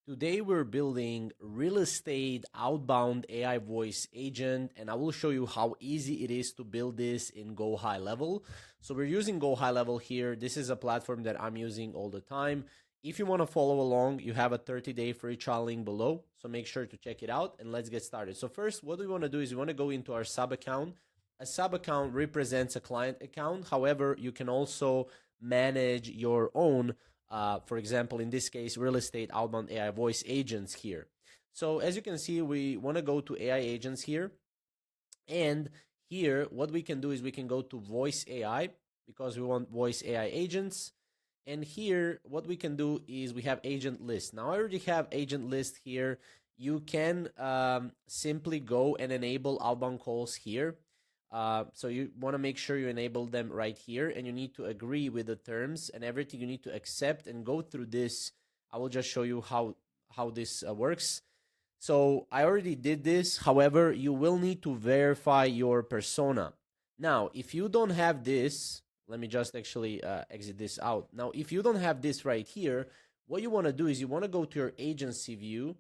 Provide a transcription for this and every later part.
Today we're building real estate outbound AI voice agent, and I will show you how easy it is to build this in GoHighLevel. So we're using GoHighLevel here. This is a platform that I'm using all the time. If you want to follow along, you have a 30-day free trial link below. So make sure to check it out and let's get started. So first, what we want to do is we want to go into our sub account. A sub account represents a client account. However, you can also manage your own for example, in this case, real estate outbound AI voice agents here. So as you can see, we want to go to AI agents here. And here, what we can do is we can go to voice AI because we want voice AI agents. And here, what we can do is we have agent list. Now I already have agent list here. You can simply go and enable outbound calls here. So you want to make sure you enable them right here, and you need to agree with the terms and everything. You need to accept and go through this. I will just show you how this works. So I already did this. However, you will need to verify your persona. Now, if you don't have this, let me just actually exit this out. Now, if you don't have this right here, what you want to do is you want to go to your agency view.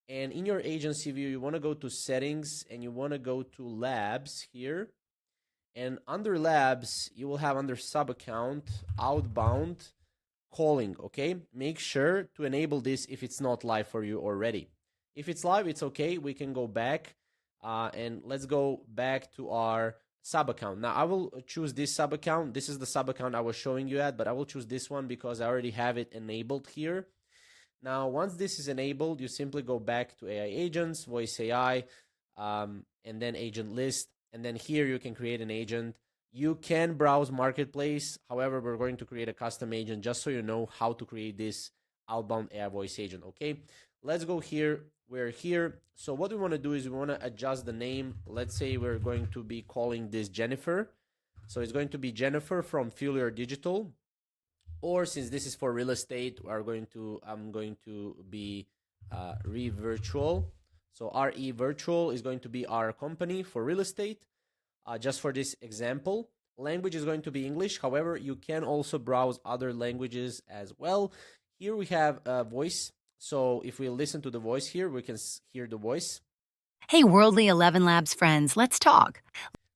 And in your agency view, you want to go to settings and you want to go to labs here. And under labs, you will have under sub account, outbound calling, okay? Make sure to enable this if it's not live for you already. If it's live, it's okay. We can go back and let's go back to our sub account. Now I will choose this sub account. This is the sub account I was showing you at, but I will choose this one because I already have it enabled here. Now, once this is enabled, you simply go back to AI agents, voice AI, and then agent list. And then here you can create an agent. You can browse marketplace. However, we're going to create a custom agent just so you know how to create this outbound AI voice agent. Okay, let's go here. We're here. So what we want to do is we want to adjust the name. Let's say we're going to be calling this Jennifer. So it's going to be Jennifer from Fuel Your Digital. Or since this is for real estate, I'm going to be Re Virtual. So RE Virtual is going to be our company for real estate. Just for this example, language is going to be English. However, you can also browse other languages as well. Here we have a voice. So if we listen to the voice here, we can hear the voice. Hey, Worldly 11 Labs friends, let's talk.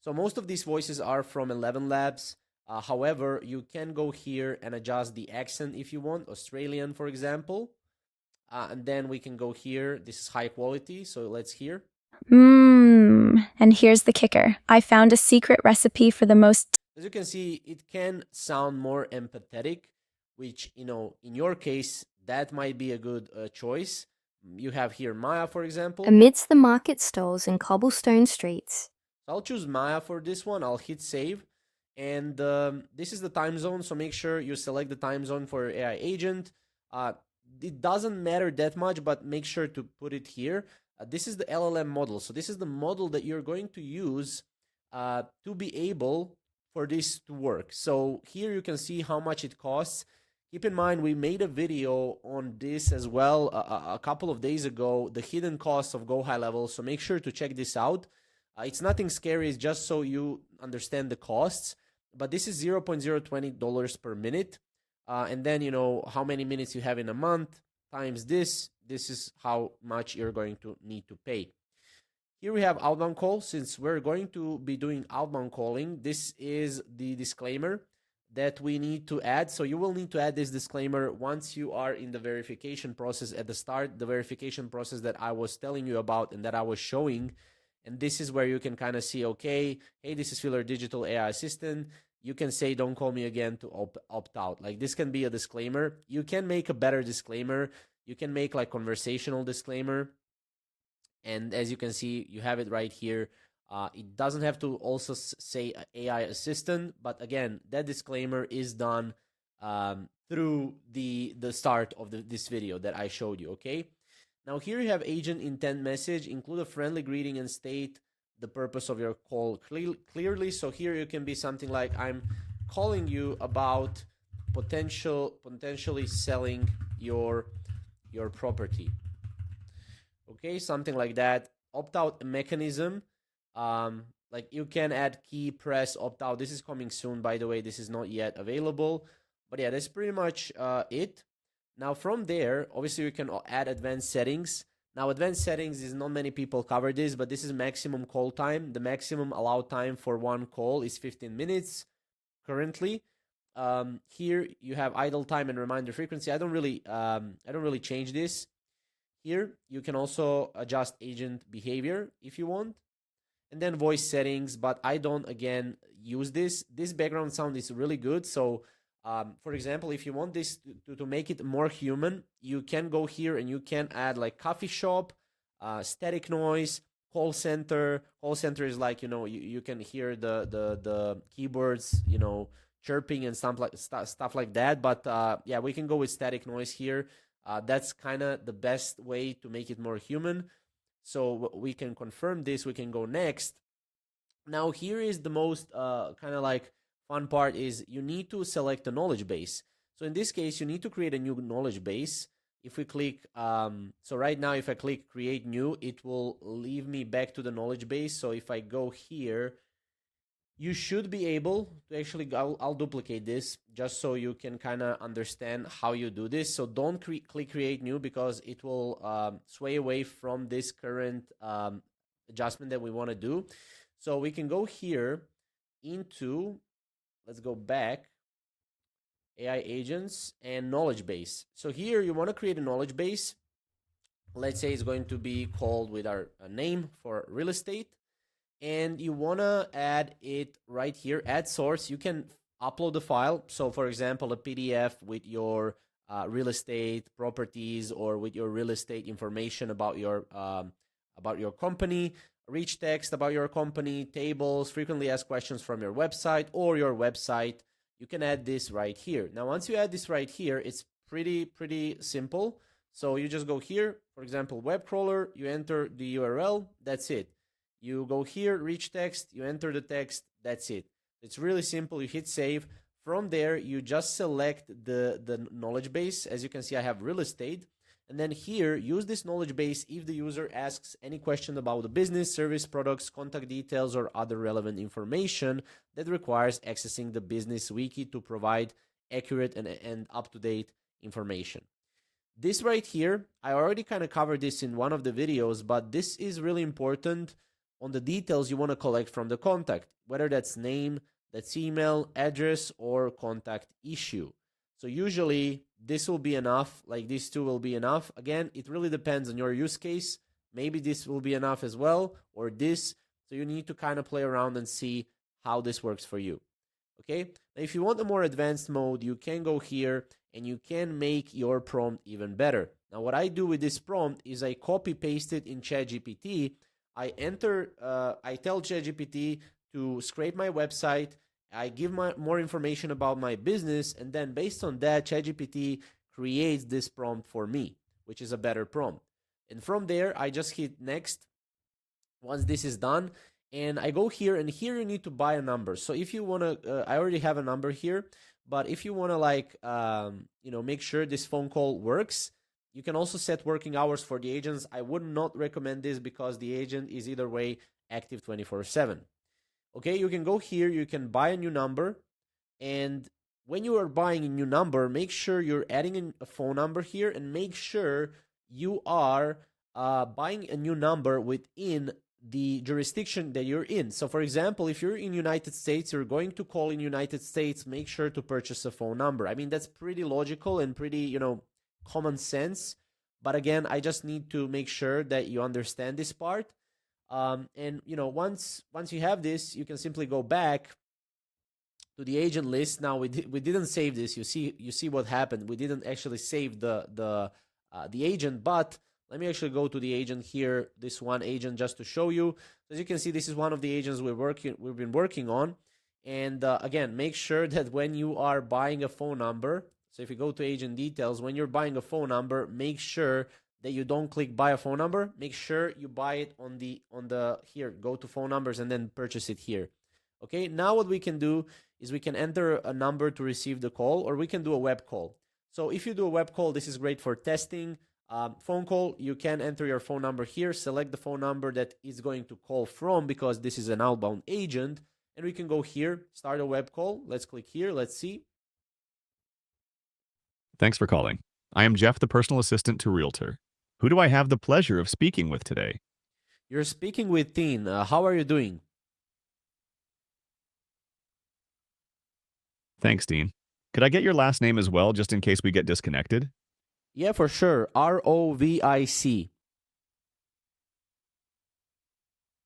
So most of these voices are from 11 Labs. However, you can go here and adjust the accent if you want, Australian, for example. And then we can go here. This is high quality, so let's hear. And here's the kicker. I found a secret recipe for the most... As you can see, it can sound more empathetic, which, in your case, that might be a good choice. You have here Maya, for example. Amidst the market stalls and cobblestone streets. So I'll choose Maya for this one. I'll hit save. And this is the time zone, so make sure you select the time zone for your AI agent. It doesn't matter that much, but make sure to put it here. This is the LLM model. So this is the model that you're going to use to be able for this to work. So here you can see how much it costs. Keep in mind, we made a video on this as well a couple of days ago, the hidden costs of GoHighLevel. So make sure to check this out. It's nothing scary. It's just so you understand the costs. But this is $0.020 per minute. And then, how many minutes you have in a month times this. This is how much you're going to need to pay. Here we have outbound call. Since we're going to be doing outbound calling, this is the disclaimer that we need to add. So you will need to add this disclaimer once you are in the verification process at the start, the verification process that I was telling you about and that I was showing. And this is where you can kind of see, okay, hey, this is Fuel Your Digital AI Assistant. You can say, don't call me again to opt out. Like this can be a disclaimer. You can make a better disclaimer. You can make like conversational disclaimer. And as you can see, you have it right here. It doesn't have to also say AI assistant, but again, that disclaimer is done through the start of this video that I showed you, okay? Now here you have agent intent message, include a friendly greeting and state the purpose of your call clearly. So here you can be something like, I'm calling you about potentially selling your property. Okay, something like that. Opt-out mechanism. Like you can add key press opt-out. This is coming soon, by the way. This is not yet available. But yeah, that's pretty much it. Now from there, obviously we can add advanced settings. Now advanced settings is not many people cover this, but this is maximum call time. The maximum allowed time for one call is 15 minutes currently. Here you have idle time and reminder frequency. I don't really change this. Here you can also adjust agent behavior if you want, and then voice settings, but I don't again use this. This background sound is really good. So for example, if you want this to make it more human, you can go here and you can add like coffee shop, static noise, call center. Call center is like, you can hear the keyboards, chirping and stuff like that. But yeah, we can go with static noise here. That's kind of the best way to make it more human. So we can confirm this. We can go next. Now here is the most kind of like fun part is you need to select the knowledge base. So in this case, you need to create a new knowledge base. If we click, so right now, if I click create new, it will leave me back to the knowledge base. So if I go here, you should be able to actually, I'll duplicate this just so you can kind of understand how you do this. So don't click create new because it will sway away from this current adjustment that we want to do. So we can go here into, let's go back, AI agents and knowledge base. So here you want to create a knowledge base. Let's say it's going to be called with our name for real estate. And you want to add it right here, add source. You can upload the file. So for example, a PDF with your real estate properties or with your real estate information about your company, rich text about your company, tables, frequently asked questions from your website or your website. You can add this right here. Now, once you add this right here, it's pretty simple. So you just go here, for example, web crawler, you enter the URL, that's it. You go here, rich text, you enter the text, that's it. It's really simple. You hit save. From there, you just select the knowledge base. As you can see, I have real estate. And then here, use this knowledge base if the user asks any question about the business, service, products, contact details, or other relevant information that requires accessing the business wiki to provide accurate and up-to-date information. This right here, I already kind of covered this in one of the videos, but this is really important on the details you want to collect from the contact, whether that's name, that's email, address, or contact issue. So usually this will be enough, like these two will be enough. Again, it really depends on your use case. Maybe this will be enough as well, or this. So you need to kind of play around and see how this works for you. Okay, now if you want a more advanced mode, you can go here and you can make your prompt even better. Now what I do with this prompt is I copy paste it in ChatGPT. I tell ChatGPT to scrape my website. I give more information about my business, and then based on that, ChatGPT creates this prompt for me, which is a better prompt. And from there, I just hit next. Once this is done, and I go here, and here you need to buy a number. So if you want to, I already have a number here, but if you want to like, make sure this phone call works, you can also set working hours for the agents. I would not recommend this because the agent is either way active 24/7. Okay, you can go here, you can buy a new number, and when you are buying a new number, make sure you're adding a phone number here, and make sure you are buying a new number within the jurisdiction that you're in. So for example, if you're in United States, you're going to call in United States, make sure to purchase a phone number. I mean, that's pretty logical and pretty, common sense. But again, I just need to make sure that you understand this part. And once you have this, you can simply go back to the agent list. Now we didn't save this. You see what happened. We didn't actually save the agent, but let me actually go to the agent here, this one agent, just to show you. As you can see, this is one of the agents we've been working on. And again, make sure that when you are buying a phone number, so if you go to agent details, when you're buying a phone number, make sure that you don't click buy a phone number. Make sure you buy it on the here, go to phone numbers and then purchase it here. Okay, now what we can do is we can enter a number to receive the call, or we can do a web call. So if you do a web call, this is great for testing. Phone call, you can enter your phone number here, select the phone number that is going to call from, because this is an outbound agent, and we can go here, start a web call. Let's click here, let's see. Thanks for calling. I am Jeff, the personal assistant to Realtor. Who do I have the pleasure of speaking with today? You're speaking with Teen. How are you doing? Thanks, Dean. Could I get your last name as well, just in case we get disconnected? Yeah, for sure. Rovic.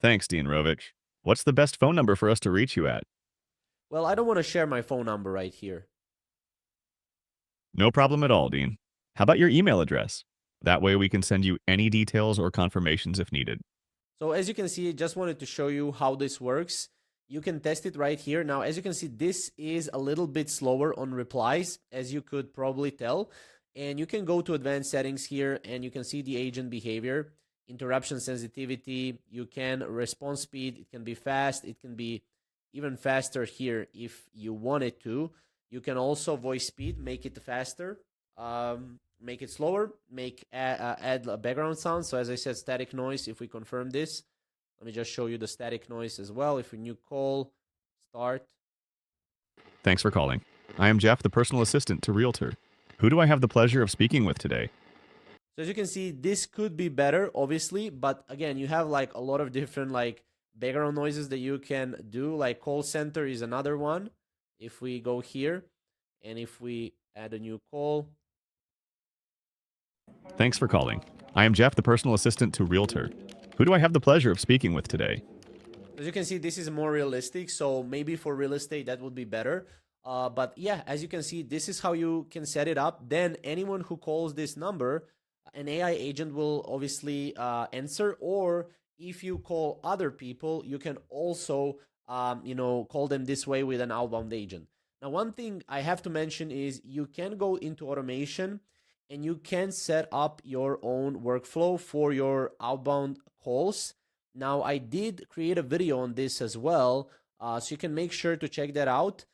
Thanks, Dean Rovich. What's the best phone number for us to reach you at? Well, I don't want to share my phone number right here. No problem at all, Dean. How about your email address? That way we can send you any details or confirmations if needed. So as you can see, I just wanted to show you how this works. You can test it right here. Now, as you can see, this is a little bit slower on replies, as you could probably tell. And you can go to advanced settings here and you can see the agent behavior, interruption sensitivity. You can response speed. It can be fast. It can be even faster here if you want it to. You can also voice speed, make it faster, make it slower, add a background sound. So as I said, static noise, if we confirm this, let me just show you the static noise as well. If a new call, start. Thanks for calling. I am Jeff, the personal assistant to Realtor. Who do I have the pleasure of speaking with today? So as you can see, this could be better, obviously, but again, you have like a lot of different like background noises that you can do. Like call center is another one. If we go here and if we add a new call. Thanks for calling. I am Jeff, the personal assistant to Realtor. Who do I have the pleasure of speaking with today? As you can see, this is more realistic, so maybe for real estate that would be better. But yeah, as you can see, this is how you can set it up. Then anyone who calls this number, an AI agent will obviously answer. Or if you call other people, you can also call them this way with an outbound agent. Now, one thing I have to mention is you can go into automation and you can set up your own workflow for your outbound calls. Now, I did create a video on this as well, so you can make sure to check that out.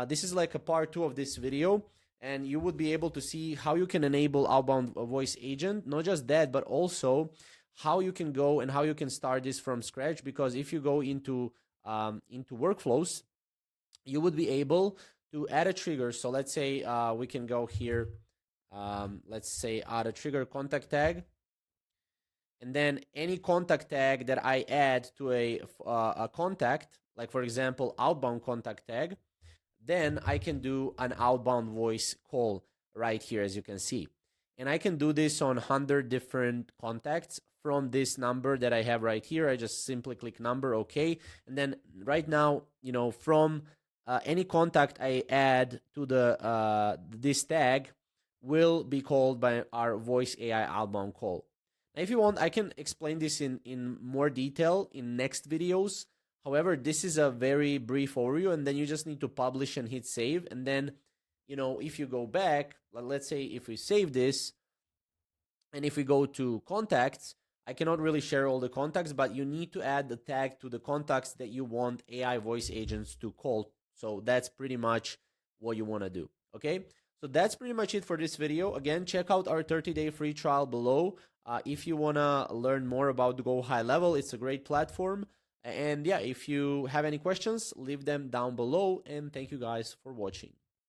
This is like a part 2 of this video, and you would be able to see how you can enable outbound voice agent. Not just that, but also how you can go and how you can start this from scratch. Because if you go into workflows, you would be able to add a trigger. So let's say we can go here. Let's say add a trigger contact tag. And then any contact tag that I add to a contact, like for example, outbound contact tag, then I can do an outbound voice call right here, as you can see. And I can do this on 100 different contacts from this number that I have right here. I just simply click number, okay. And then right now, from any contact I add to this tag will be called by our voice AI outbound call. Now, if you want, I can explain this in more detail in next videos. However, this is a very brief overview, and then you just need to publish and hit save. And then, if you go back, let's say if we save this, and if we go to contacts, I cannot really share all the contacts, but you need to add the tag to the contacts that you want AI voice agents to call. So that's pretty much what you want to do, okay? So that's pretty much it for this video. Again, check out our 30-day free trial below. If you want to learn more about GoHighLevel, it's a great platform. And yeah, if you have any questions, leave them down below. And thank you guys for watching.